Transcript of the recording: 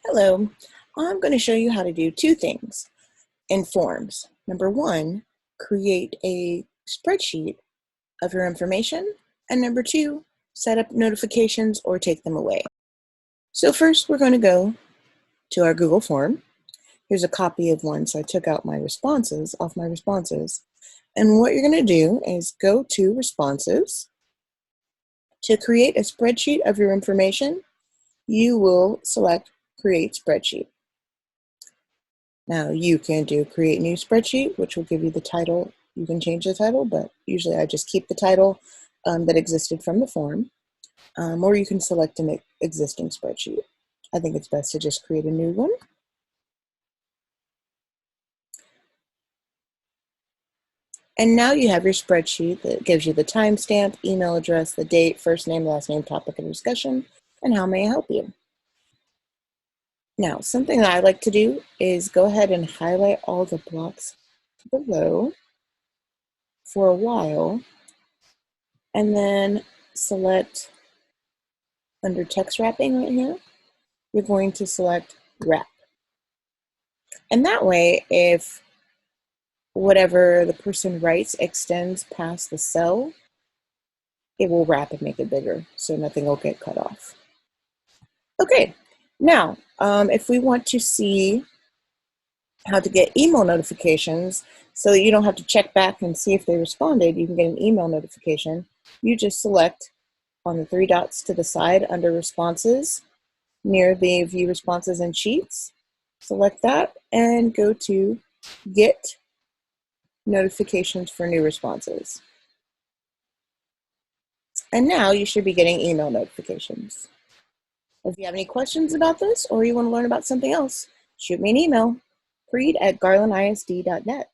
Hello, I'm going to show you how to do two things in forms. Number one, create a spreadsheet of your information, and number two, set up notifications or take them away. So first we're going to go to our Google form. Here's a copy of one, so I took out my responses off my responses. And what you're going to do is go to responses. To create a spreadsheet of your information, you will select create spreadsheet. Now you can do create new spreadsheet, which will give you the title. You can change the title, but usually I just keep the title that existed from the form. Or you can select an existing spreadsheet. I think it's best to just create a new one. And now you have your spreadsheet that gives you the timestamp, email address, the date, first name, last name, topic of discussion, and how may I help you. Now, something that I like to do is go ahead and highlight all the blocks below for a while, and then select under text wrapping right here, you're going to select wrap. And that way, if whatever the person writes extends past the cell, it will wrap and make it bigger, so nothing will get cut off. Okay, now, if we want to see how to get email notifications so that you don't have to check back and see if they responded, you can get an email notification. You just select on the three dots to the side under responses, near the view responses and sheets, select that and go to get notifications for new responses. And now you should be getting email notifications. If you have any questions about this or you want to learn about something else, shoot me an email, preet@garlandisd.net.